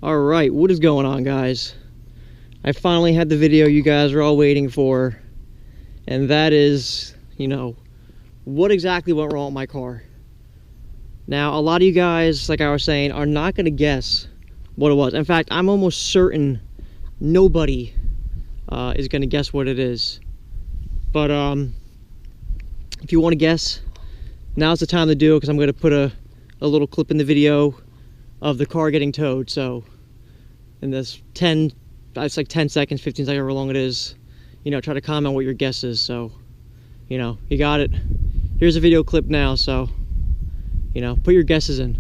Alright, what is going on, guys? I finally had the video you guys are all waiting for, and that is, what exactly went wrong with my car. Now, a lot of you guys, like I was saying, are not going to guess what it was. In fact, I'm almost certain nobody is going to guess what it is. But if you want to guess, now's the time to do it, because I'm going to put a little clip in the video of the car getting towed. So in this 10 seconds, 15 seconds, however long it is, try to comment what your guess is. So you got it. Here's a video clip now, so put your guesses in.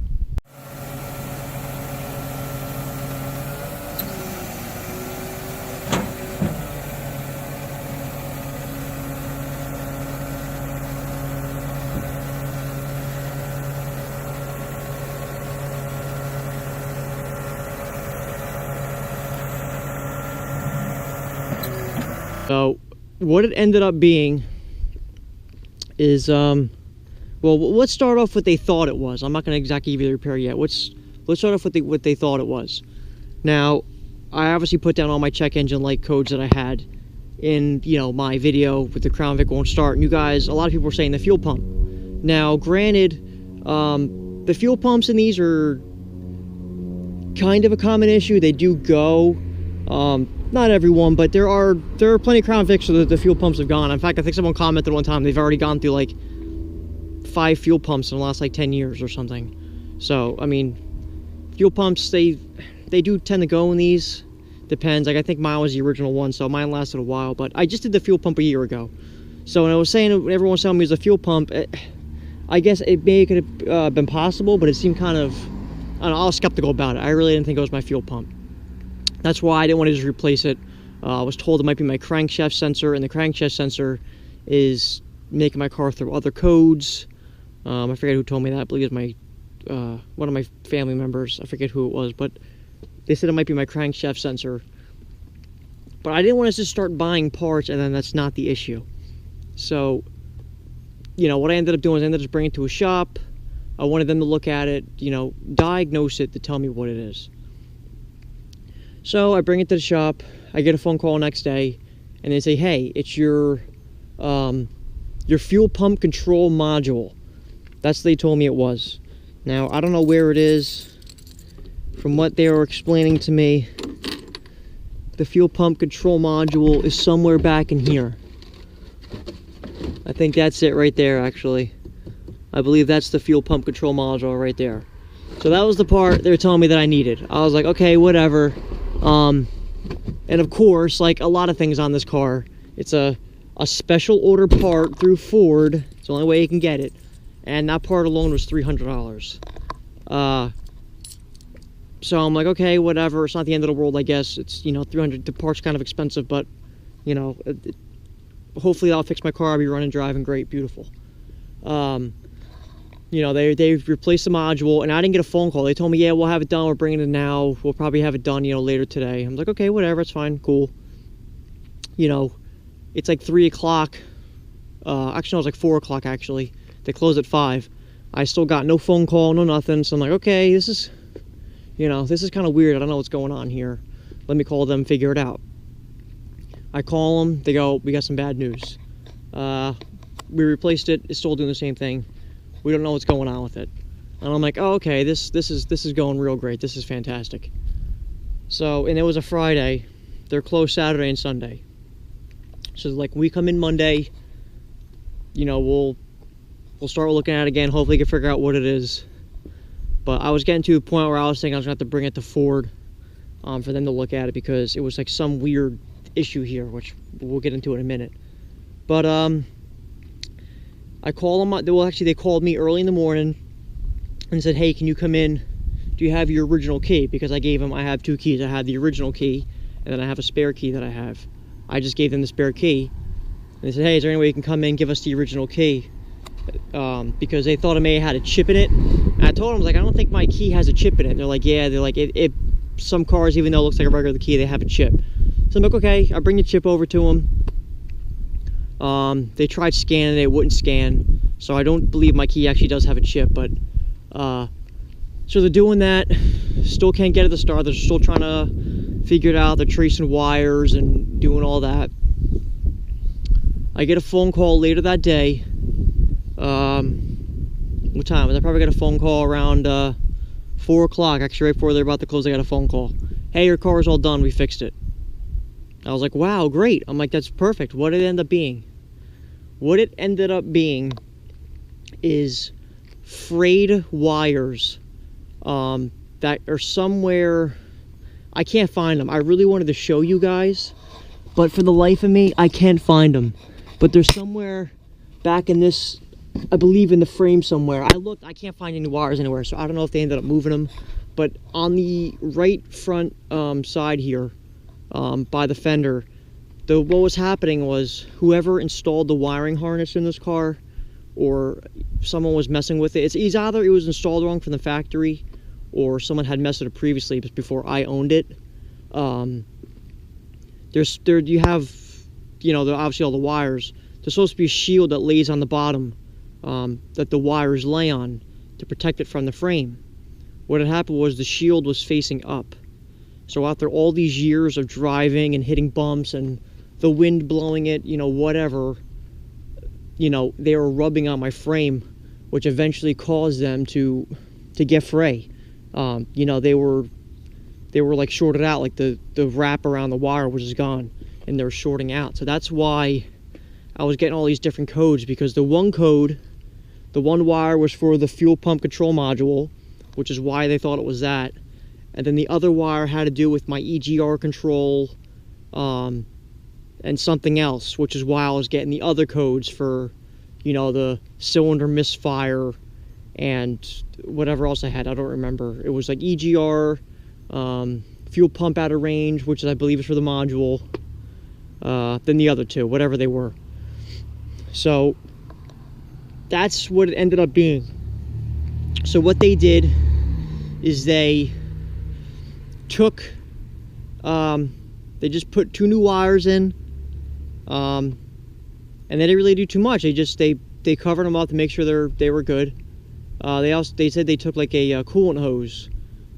So what it ended up being is, well, let's start off what they thought it was. I'm not going to exactly give you the repair yet. Let's start off with what they thought it was. Now, I obviously put down all my check engine light codes that I had in, my video with the Crown Vic won't start. And you guys, a lot of people were saying the fuel pump. Now, granted, the fuel pumps in these are kind of a common issue. They do go. Not everyone, but there are plenty of Crown Vics so that the fuel pumps have gone. In fact, I think someone commented one time they've already gone through like 5 fuel pumps in the last like 10 years or something. So I mean, fuel pumps, they do tend to go in these. Depends. Like, I think mine was the original one, so mine lasted a while. But I just did the fuel pump a year ago. So when I was saying, when everyone was telling me it was a fuel pump, I guess it could have been possible, but it seemed kind of, I was skeptical about it. I really didn't think it was my fuel pump. That's why I didn't want to just replace it. I was told it might be my crankshaft sensor, and the crankshaft sensor is making my car throw other codes. I forget who told me that. I believe it was my one of my family members. I forget who it was, but they said it might be my crankshaft sensor. But I didn't want to just start buying parts, and then that's not the issue. So, what I ended up doing is I ended up just bringing it to a shop. I wanted them to look at it, diagnose it to tell me what it is. So I bring it to the shop. I get a phone call next day, and they say, "Hey, it's your fuel pump control module." That's what they told me it was. Now, I don't know where it is. From what they were explaining to me, the fuel pump control module is somewhere back in here. I think that's it right there, actually. I believe that's the fuel pump control module right there. So that was the part they were telling me that I needed. I was like, okay, whatever. And of course, like a lot of things on this car, it's a special order part through Ford. It's the only way you can get it. And that part alone was $300. So I'm like, okay, whatever. It's not the end of the world, I guess. It's, $300. The part's kind of expensive, but, hopefully that'll fix my car. I'll be running, driving great, beautiful. They've replaced the module, and I didn't get a phone call. They told me, yeah, we'll have it done. We're bringing it now. We'll probably have it done, later today. I'm like, okay, whatever. It's fine. Cool. It's like 3 o'clock. Actually, no, it was like 4 o'clock, actually. They closed at 5. I still got no phone call, no nothing. So I'm like, okay, this is kind of weird. I don't know what's going on here. Let me call them, figure it out. I call them. They go, we got some bad news. We replaced it. It's still doing the same thing. We don't know what's going on with it. And I'm like, oh, okay, this is going real great. This is fantastic. So, and it was a Friday. They're closed Saturday and Sunday. So like, we come in Monday, we'll start looking at it again. Hopefully we can figure out what it is. But I was getting to a point where I was thinking I was gonna have to bring it to Ford for them to look at it, because it was like some weird issue here, which we'll get into in a minute. But I call them. Well, actually, they called me early in the morning and said, "Hey, can you come in? Do you have your original key?" Because I have 2 keys. I have the original key, and then I have a spare key that I have. I just gave them the spare key. And they said, "Hey, is there any way you can come in and give us the original key?" Because they thought it may have had a chip in it. And I told them, I was like, "I don't think my key has a chip in it." And they're like, "Yeah." They're like, some cars, even though it looks like a regular key, they have a chip. So I'm like, okay, I'll bring the chip over to them. They tried scanning it, wouldn't scan. So I don't believe my key actually does have a chip, but So they're doing that, still can't get it to start. They're still trying to figure it out. They're tracing wires and doing all that. I get a phone call later that day. What time? I probably got a phone call around 4 o'clock. Actually, right before they're about to close, I got a phone call. Hey, your car's all done. We fixed it. I was like, wow, great. I'm like, that's perfect. What did it end up being? What it ended up being is frayed wires that are somewhere. I can't find them. I really wanted to show you guys, but for the life of me, I can't find them. But they're somewhere back in this, I believe, in the frame somewhere. I looked, I can't find any wires anywhere, so I don't know if they ended up moving them. But on the right front side here, by the fender, what was happening was whoever installed the wiring harness in this car, or someone was messing with it. It's either it was installed wrong from the factory, or someone had messed with it previously before I owned it. You have, you know, obviously all the wires. There's supposed to be a shield that lays on the bottom that the wires lay on to protect it from the frame. What had happened was the shield was facing up. So after all these years of driving and hitting bumps and the wind blowing it, you know, whatever, you know, they were rubbing on my frame, which eventually caused them to get fray. You know, they were like shorted out, like the wrap around the wire was just gone, and they were shorting out. So that's why I was getting all these different codes, because the one code, the one wire was for the fuel pump control module, which is why they thought it was that. And then the other wire had to do with my EGR control, and something else, which is why I was getting the other codes for, you know, the cylinder misfire and whatever else I had. I don't remember. It was like EGR, fuel pump out of range, which I believe is for the module, then the other two, whatever they were. So that's what it ended up being. So what they did is they took, they just put 2 new wires in, and they didn't really do too much. They covered them up to make sure they were good. They said they took like a coolant hose.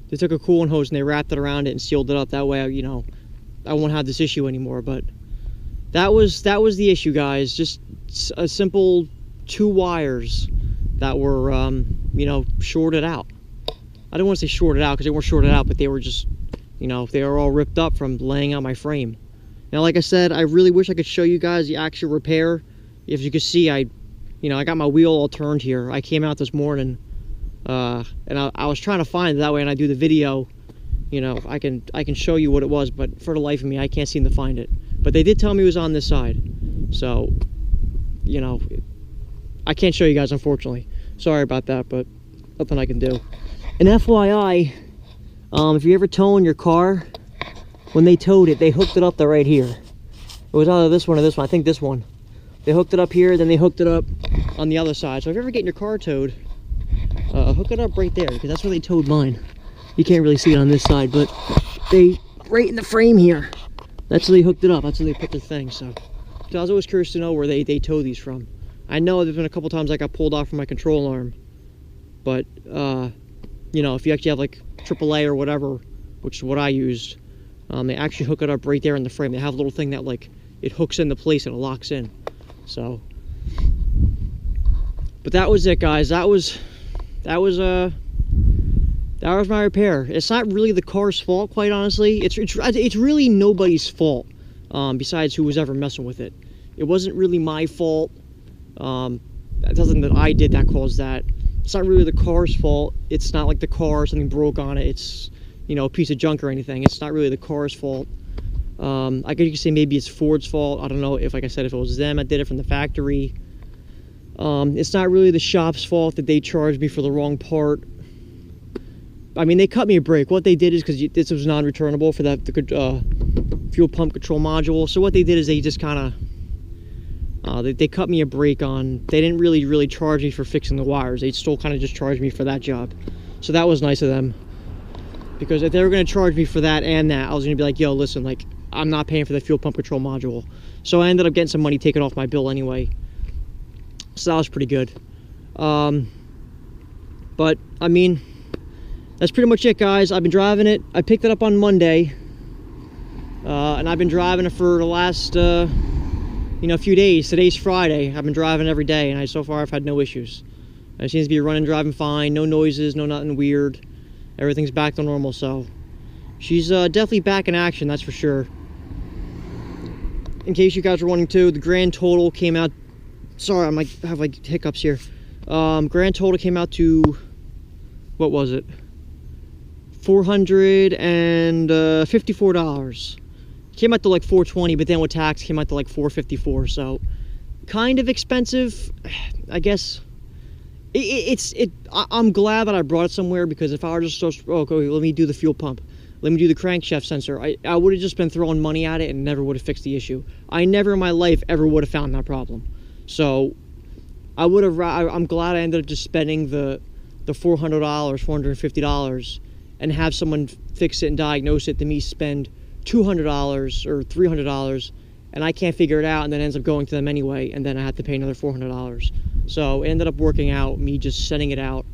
They took a coolant hose and they wrapped it around it and sealed it up. That way, you know, I won't have this issue anymore. But that was the issue, guys. Just a simple 2 wires that were, you know, shorted out. I don't want to say shorted out because they weren't shorted out, but they were just, you know, they were all ripped up from laying on my frame. Now, like I said, I really wish I could show you guys the actual repair. If you could see, I got my wheel all turned here. I came out this morning, and I was trying to find it that way, and I do the video, you know, I can show you what it was, but for the life of me, I can't seem to find it. But they did tell me it was on this side, so, you know, I can't show you guys, unfortunately. Sorry about that, but nothing I can do. And FYI, if you're ever towing your car, when they towed it, they hooked it up to right here. It was either this one or this one. I think this one. They hooked it up here, then they hooked it up on the other side. So if you're ever getting your car towed, hook it up right there, because that's where they towed mine. You can't really see it on this side, but they, right in the frame here, that's where they hooked it up. That's where they put the thing. So I was always curious to know where they tow these from. I know there's been a couple times I got pulled off from my control arm, but you know, if you actually have like AAA or whatever, which is what I used, they actually hook it up right there in the frame. They have a little thing that, like, it hooks into place and it locks in. So, but that was it, guys. That was my repair. It's not really the car's fault, quite honestly. It's really nobody's fault, besides who was ever messing with it. It wasn't really my fault. That's nothing that I did that caused that. It's not really the car's fault. It's not like the car, something broke on it. It's, you know, a piece of junk or anything. It's not really the car's fault. I could say maybe it's Ford's fault. I don't know if, like I said, if it was them that did it from the factory. It's not really the shop's fault that they charged me for the wrong part. I mean, they cut me a break. What they did is, because this was non-returnable for the fuel pump control module. So what they did is they just kind of, they cut me a break on, they didn't really charge me for fixing the wires. They still kind of just charged me for that job. So that was nice of them. Because if they were going to charge me for that and that, I was going to be like, yo, listen, like, I'm not paying for the fuel pump control module. So I ended up getting some money taken off my bill anyway. So that was pretty good. But, I mean, that's pretty much it, guys. I've been driving it. I picked it up on Monday, and I've been driving it for the last few days. Today's Friday. I've been driving every day, and so far I've had no issues. It seems to be running, driving fine. No noises, no nothing weird. Everything's back to normal. So she's definitely back in action, that's for sure. In case you guys are wondering too, the grand total came out. Sorry, I might have like hiccups here. Grand total came out to, what was it? $454. Came out to like $420, but then with tax came out to like $454. So kind of expensive, I guess. I'm glad that I brought it somewhere, because if I were just okay, let me do the fuel pump, let me do the crankshaft sensor, I would have just been throwing money at it and never would have fixed the issue. I never in my life ever would have found that problem. So I'm glad I ended up just spending the $400, $450, and have someone fix it and diagnose it, than me spend $200 or $300 and I can't figure it out, and then it ends up going to them anyway, and then I have to pay another $400. So it ended up working out, me just sending it out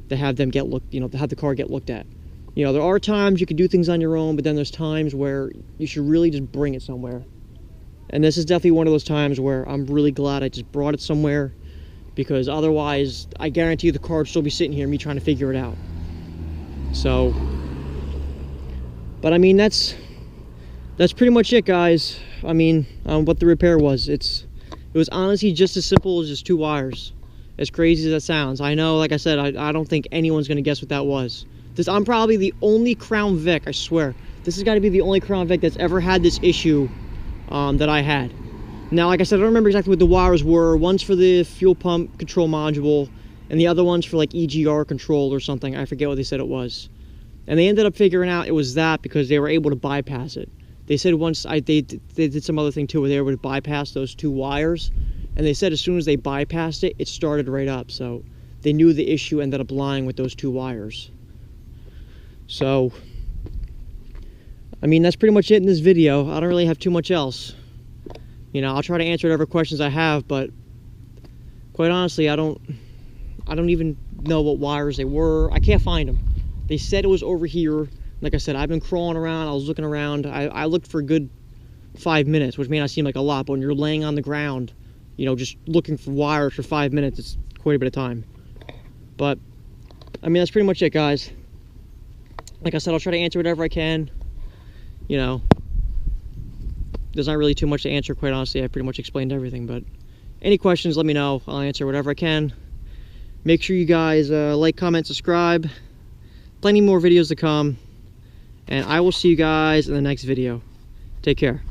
to have them get looked, to have the car get looked at. There are times you can do things on your own, but then there's times where you should really just bring it somewhere. And this is definitely one of those times where I'm really glad I just brought it somewhere, because otherwise I guarantee you the car would still be sitting here, me trying to figure it out. So, but I mean, that's pretty much it, guys. I mean, what the repair was. It was honestly just as simple as just 2 wires. As crazy as that sounds. I know, like I said, I don't think anyone's going to guess what that was. I'm probably the only Crown Vic, I swear. This has got to be the only Crown Vic that's ever had this issue that I had. Now, like I said, I don't remember exactly what the wires were. One's for the fuel pump control module, and the other one's for like EGR control or something. I forget what they said it was. And they ended up figuring out it was that because they were able to bypass it. They said once they did some other thing too, where they were able to bypass those 2 wires, and they said as soon as they bypassed it, it started right up. So they knew the issue ended up lying with those 2 wires. So, I mean, that's pretty much it in this video. I don't really have too much else. I'll try to answer whatever questions I have, but quite honestly, I don't even know what wires they were. I can't find them. They said it was over here. Like I said, I've been crawling around. I was looking around. I looked for a good 5 minutes, which may not seem like a lot, but when you're laying on the ground, just looking for wires for 5 minutes, it's quite a bit of time. But, I mean, that's pretty much it, guys. Like I said, I'll try to answer whatever I can. There's not really too much to answer, quite honestly. I pretty much explained everything, but any questions, let me know. I'll answer whatever I can. Make sure you guys like, comment, subscribe. Plenty more videos to come. And I will see you guys in the next video. Take care.